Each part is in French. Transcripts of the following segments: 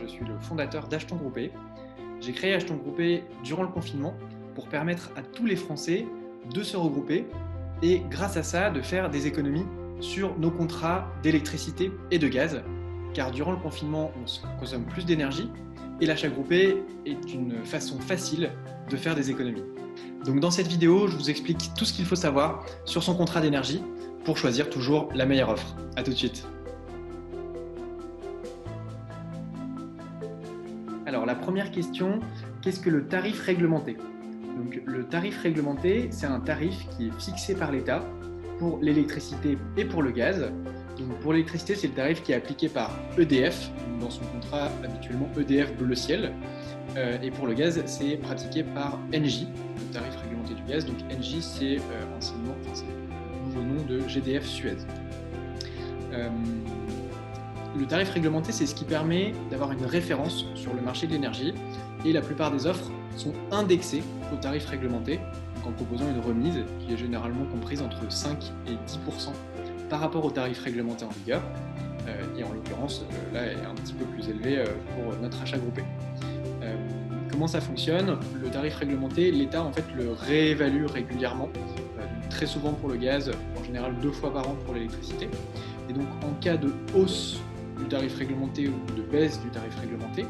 je suis le fondateur d'Achetons Groupé. J'ai créé Achetons Groupé durant le confinement pour permettre à tous les Français de se regrouper et grâce à ça de faire des économies sur nos contrats d'électricité et de gaz. Car durant le confinement, on consomme plus d'énergie et l'achat groupé est une façon facile de faire des économies. Donc dans cette vidéo, je vous explique tout ce qu'il faut savoir sur son contrat d'énergie pour choisir toujours la meilleure offre. A tout de suite. Alors la première question, qu'est-ce que le tarif réglementé? Donc, le tarif réglementé, c'est un tarif qui est fixé par l'État pour l'électricité et pour le gaz. Donc, pour l'électricité, c'est le tarif qui est appliqué par EDF. Dans son contrat, habituellement, EDF bleu ciel. Et pour le gaz, c'est pratiqué par Engie, le tarif réglementé du gaz. Donc Engie, c'est le nouveau nom de GDF Suez. Le tarif réglementé, c'est ce qui permet d'avoir une référence sur le marché de l'énergie. Et la plupart des offres sont indexées au tarif réglementé, donc en proposant une remise qui est généralement comprise entre 5 et 10% par rapport au tarif réglementé en vigueur. Et en l'occurrence, là, elle est un petit peu plus élevée pour notre achat groupé. Comment ça fonctionne? Le tarif réglementé, l'État en fait le réévalue régulièrement, très souvent pour le gaz, en général 2 fois par an pour l'électricité. Et donc en cas de hausse du tarif réglementé ou de baisse du tarif réglementé,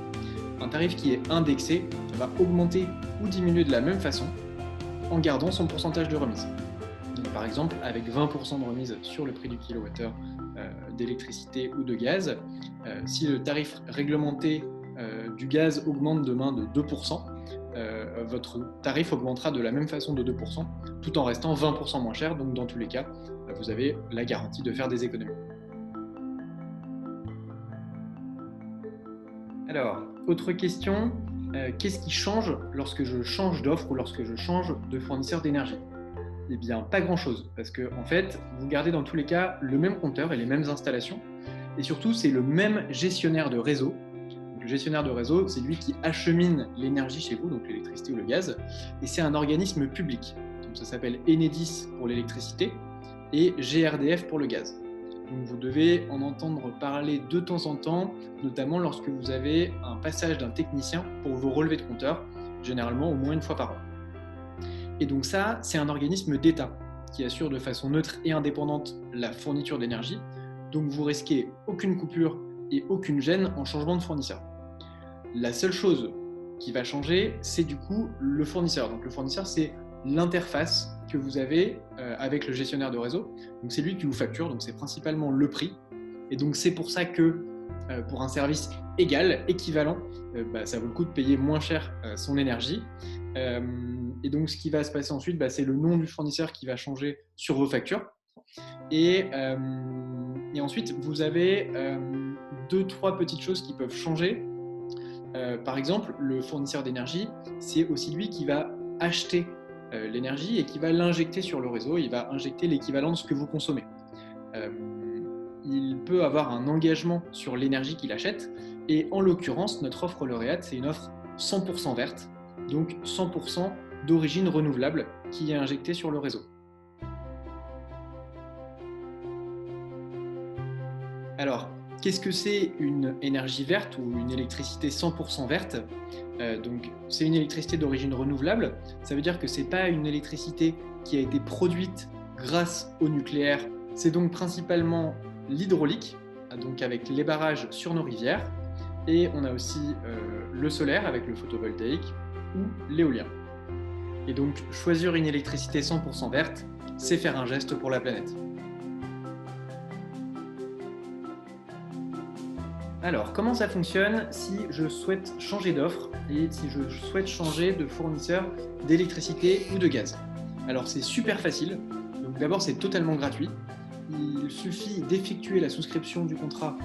un tarif qui est indexé va augmenter ou diminuer de la même façon en gardant son pourcentage de remise. Donc, par exemple, avec 20% de remise sur le prix du kilowattheure d'électricité ou de gaz, si le tarif réglementé du gaz augmente demain de 2%, votre tarif augmentera de la même façon de 2%, tout en restant 20% moins cher. Donc dans tous les cas, vous avez la garantie de faire des économies. Alors, autre question, qu'est-ce qui change lorsque je change d'offre ou lorsque je change de fournisseur d'énergie? Eh bien, pas grand-chose, parce que en fait, vous gardez dans tous les cas le même compteur et les mêmes installations, et surtout, c'est le même gestionnaire de réseau. Donc, le gestionnaire de réseau, c'est lui qui achemine l'énergie chez vous, donc l'électricité ou le gaz, et c'est un organisme public. Donc, ça s'appelle Enedis pour l'électricité et GRDF pour le gaz. Donc, vous devez en entendre parler de temps en temps, notamment lorsque vous avez un passage d'un technicien pour vos relevés de compteur, généralement au moins une fois par an. Et donc ça, c'est un organisme d'État qui assure de façon neutre et indépendante la fourniture d'énergie. Donc vous risquez aucune coupure et aucune gêne en changement de fournisseur. La seule chose qui va changer, c'est du coup le fournisseur. Donc le fournisseur, c'est l'interface que vous avez avec le gestionnaire de réseau. Donc c'est lui qui vous facture, donc c'est principalement le prix. Et donc c'est pour ça que pour un service égal, équivalent, ça vaut le coup de payer moins cher son énergie. Et donc ce qui va se passer ensuite, c'est le nom du fournisseur qui va changer sur vos factures. Et ensuite, vous avez 2-3 petites choses qui peuvent changer. Par exemple, le fournisseur d'énergie, c'est aussi lui qui va acheter l'énergie et qui va l'injecter sur le réseau. Il va injecter l'équivalent de ce que vous consommez. Il peut avoir un engagement sur l'énergie qu'il achète. Et en l'occurrence, notre offre lauréate, c'est une offre 100% verte, donc 100% d'origine renouvelable qui est injectée sur le réseau. Alors, qu'est-ce que c'est une énergie verte ou une électricité 100% verte? Donc, c'est une électricité d'origine renouvelable. Ça veut dire que ce n'est pas une électricité qui a été produite grâce au nucléaire. C'est donc principalement l'hydraulique, donc avec les barrages sur nos rivières. Et on a aussi le solaire avec le photovoltaïque ou l'éolien. Et donc, choisir une électricité 100% verte, c'est faire un geste pour la planète. Alors, comment ça fonctionne si je souhaite changer d'offre et si je souhaite changer de fournisseur d'électricité ou de gaz? Alors, c'est super facile. Donc, d'abord, c'est totalement gratuit. Il suffit d'effectuer la souscription du contrat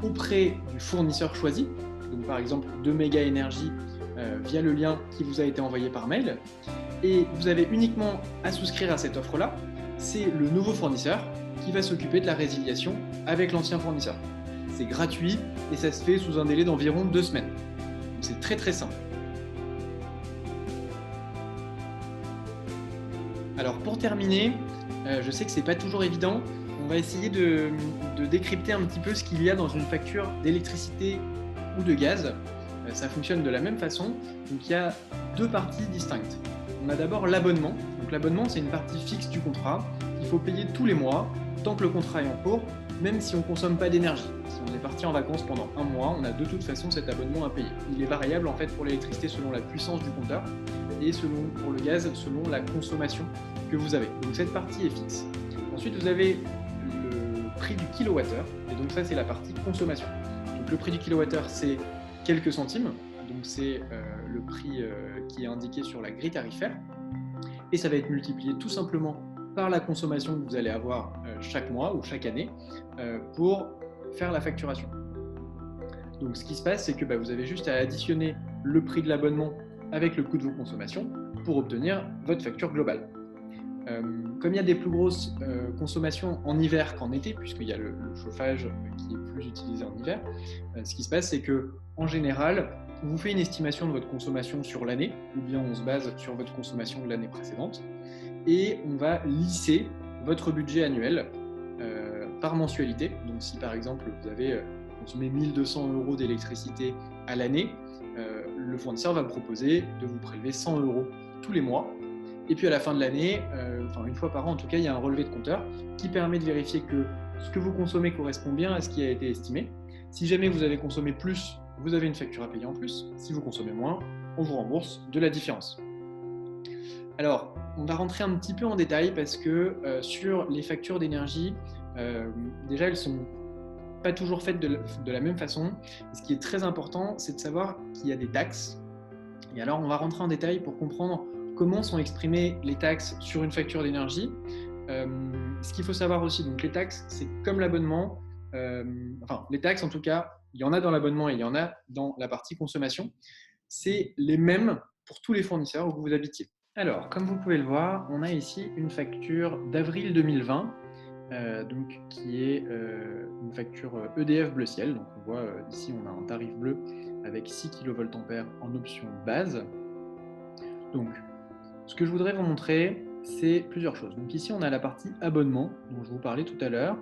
auprès du fournisseur choisi. Donc, par exemple, de Méga Énergie via le lien qui vous a été envoyé par mail. Et vous avez uniquement à souscrire à cette offre-là. C'est le nouveau fournisseur qui va s'occuper de la résiliation avec l'ancien fournisseur. C'est gratuit et ça se fait sous un délai d'environ 2 semaines. Donc c'est très très simple. Alors pour terminer, je sais que c'est pas toujours évident. On va essayer de décrypter un petit peu ce qu'il y a dans une facture d'électricité ou de gaz, ça fonctionne de la même façon. Donc il y a deux parties distinctes. On a d'abord l'abonnement. Donc l'abonnement, c'est une partie fixe du contrat qu'il faut payer tous les mois, tant que le contrat est en cours, même si on ne consomme pas d'énergie. Si on est parti en vacances pendant un mois, on a de toute façon cet abonnement à payer. Il est variable en fait pour l'électricité selon la puissance du compteur et pour le gaz selon la consommation que vous avez. Donc cette partie est fixe. Ensuite, vous avez le prix du kilowattheure, et donc ça c'est la partie consommation. Donc le prix du kilowattheure, c'est quelques centimes, donc c'est le prix qui est indiqué sur la grille tarifaire, et ça va être multiplié tout simplement par la consommation que vous allez avoir chaque mois ou chaque année pour faire la facturation. Donc ce qui se passe, c'est que vous avez juste à additionner le prix de l'abonnement avec le coût de vos consommations pour obtenir votre facture globale. Comme il y a des plus grosses consommations en hiver qu'en été, puisqu'il y a le chauffage qui est plus utilisé en hiver, ce qui se passe, c'est qu'en général, on vous fait une estimation de votre consommation sur l'année, ou bien on se base sur votre consommation de l'année précédente, et on va lisser votre budget annuel par mensualité. Donc si par exemple vous avez consommé 1 200 € d'électricité à l'année, le fournisseur va proposer de vous prélever 100 € tous les mois. Et puis à la fin de l'année, une fois par an en tout cas, il y a un relevé de compteur qui permet de vérifier que ce que vous consommez correspond bien à ce qui a été estimé. Si jamais vous avez consommé plus, vous avez une facture à payer en plus. Si vous consommez moins, on vous rembourse de la différence. Alors, on va rentrer un petit peu en détail parce que sur les factures d'énergie, déjà elles ne sont pas toujours faites de la même façon. Et ce qui est très important, c'est de savoir qu'il y a des taxes. Et alors, on va rentrer en détail pour comprendre comment sont exprimées les taxes sur une facture d'énergie. Ce qu'il faut savoir aussi, donc les taxes, c'est comme l'abonnement. Les taxes, en tout cas, il y en a dans l'abonnement et il y en a dans la partie consommation. C'est les mêmes pour tous les fournisseurs où vous habitiez. Alors, comme vous pouvez le voir, on a ici une facture d'avril 2020, qui est une facture EDF Bleu Ciel. Donc, on voit ici, on a un tarif bleu avec 6 kVA en option base. Donc, ce que je voudrais vous montrer, c'est plusieurs choses. Donc ici, on a la partie abonnement, dont je vous parlais tout à l'heure,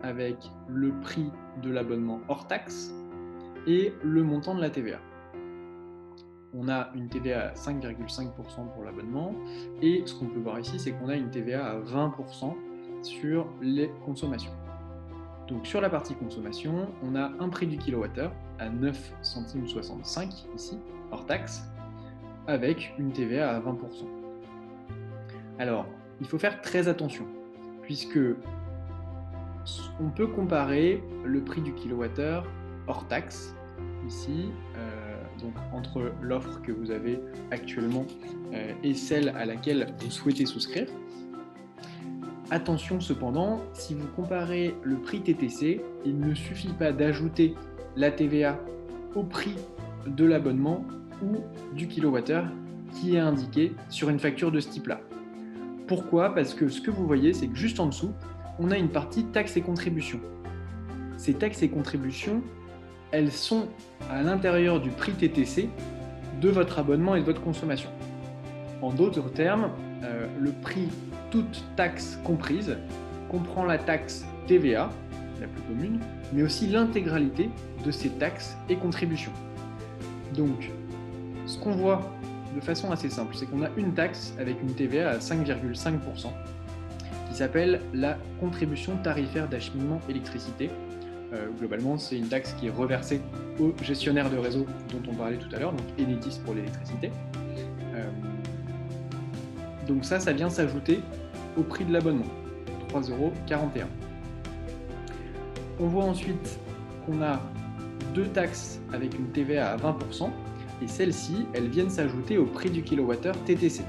avec le prix de l'abonnement hors taxe et le montant de la TVA. On a une TVA à 5,5% pour l'abonnement, et ce qu'on peut voir ici, c'est qu'on a une TVA à 20% sur les consommations. Donc sur la partie consommation, on a un prix du kilowattheure à 9 centimes 65 ici, hors taxe, avec une TVA à 20%. Alors, il faut faire très attention, puisque on peut comparer le prix du kilowattheure hors taxe, ici, donc entre l'offre que vous avez actuellement et celle à laquelle vous souhaitez souscrire. Attention cependant, si vous comparez le prix TTC, il ne suffit pas d'ajouter la TVA au prix de l'abonnement ou du kilowattheure qui est indiqué sur une facture de ce type-là. Pourquoi ? Parce que ce que vous voyez, c'est que juste en dessous, on a une partie taxes et contributions. Ces taxes et contributions, elles sont à l'intérieur du prix TTC de votre abonnement et de votre consommation. En d'autres termes, le prix toute taxe comprise comprend la taxe TVA, la plus commune, mais aussi l'intégralité de ces taxes et contributions. Donc, ce qu'on voit de façon assez simple, c'est qu'on a une taxe avec une TVA à 5,5% qui s'appelle la contribution tarifaire d'acheminement électricité. Globalement, c'est une taxe qui est reversée aux gestionnaires de réseau dont on parlait tout à l'heure, donc Enedis pour l'électricité. Donc ça vient s'ajouter au prix de l'abonnement, 3,41 €. On voit ensuite qu'on a deux taxes avec une TVA à 20%, et celles-ci, elles viennent s'ajouter au prix du kilowattheure TTC.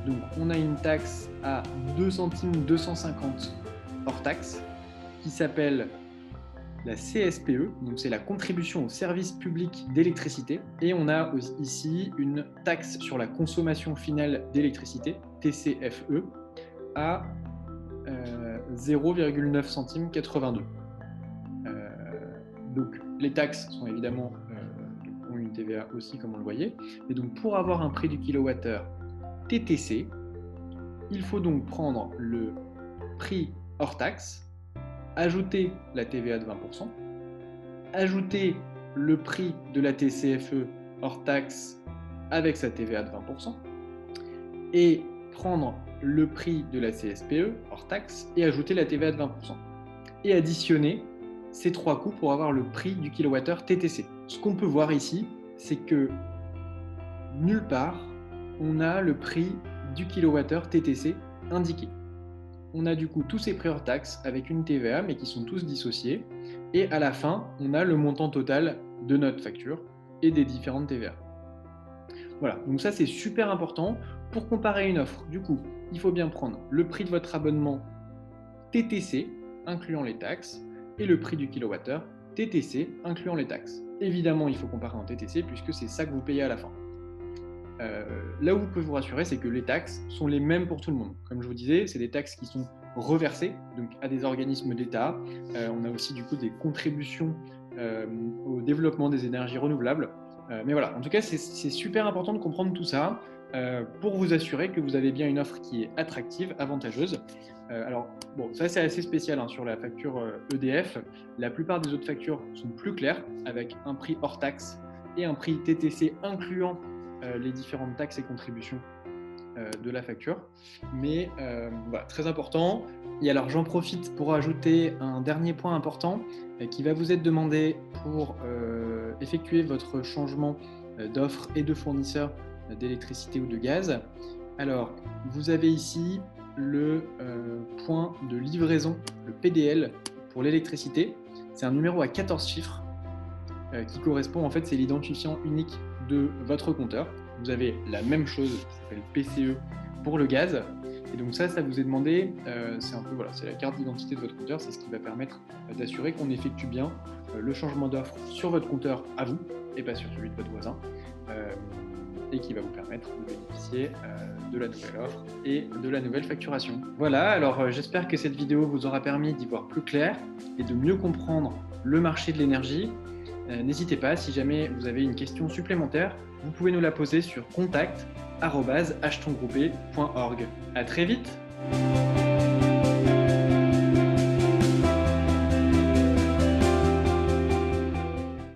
Donc on a une taxe à 2 centimes 250 hors taxe, qui s'appelle la CSPE, donc c'est la contribution au service public d'électricité, et on a ici une taxe sur la consommation finale d'électricité, TCFE, à 0,9 centimes 82. Donc les taxes sont évidemment ont une TVA aussi comme on le voyait, et donc pour avoir un prix du kilowattheure TTC, il faut donc prendre le prix hors taxe, ajouter la TVA de 20%, ajouter le prix de la TCFE hors taxe avec sa TVA de 20% et prendre le prix de la CSPE hors taxe et ajouter la TVA de 20% et additionner ces 3 coûts pour avoir le prix du kilowattheure TTC. Ce qu'on peut voir ici, c'est que nulle part on a le prix du kilowattheure TTC indiqué. On a du coup tous ces prix hors taxe avec une TVA, mais qui sont tous dissociés. Et à la fin, on a le montant total de notre facture et des différentes TVA. Voilà, donc ça c'est super important. Pour comparer une offre, du coup, il faut bien prendre le prix de votre abonnement TTC, incluant les taxes, et le prix du kilowattheure TTC, incluant les taxes. Évidemment, il faut comparer en TTC, puisque c'est ça que vous payez à la fin. Là où vous pouvez vous rassurer, c'est que les taxes sont les mêmes pour tout le monde. Comme je vous disais, c'est des taxes qui sont reversées donc à des organismes d'État. On a aussi du coup des contributions au développement des énergies renouvelables. Mais voilà, en tout cas, c'est super important de comprendre tout ça pour vous assurer que vous avez bien une offre qui est attractive, avantageuse. Alors, bon, ça c'est assez spécial hein, sur la facture EDF. La plupart des autres factures sont plus claires, avec un prix hors taxe et un prix TTC incluant les différentes taxes et contributions de la facture. Mais voilà, très important. Et alors j'en profite pour ajouter un dernier point important qui va vous être demandé pour effectuer votre changement d'offre et de fournisseur d'électricité ou de gaz. Alors vous avez ici le point de livraison, le PDL pour l'électricité. C'est un numéro à 14 chiffres qui correspond, en fait, c'est l'identifiant unique de votre compteur. Vous avez la même chose qui s'appelle PCE pour le gaz. Et donc ça vous est demandé, c'est un peu, voilà, c'est la carte d'identité de votre compteur, c'est ce qui va permettre d'assurer qu'on effectue bien le changement d'offre sur votre compteur à vous et pas sur celui de votre voisin, et qui va vous permettre de bénéficier de la nouvelle offre et de la nouvelle facturation. Voilà, alors j'espère que cette vidéo vous aura permis d'y voir plus clair et de mieux comprendre le marché de l'énergie. N'hésitez pas, si jamais vous avez une question supplémentaire, vous pouvez nous la poser sur contact@achetonsgroupé.org. À très vite!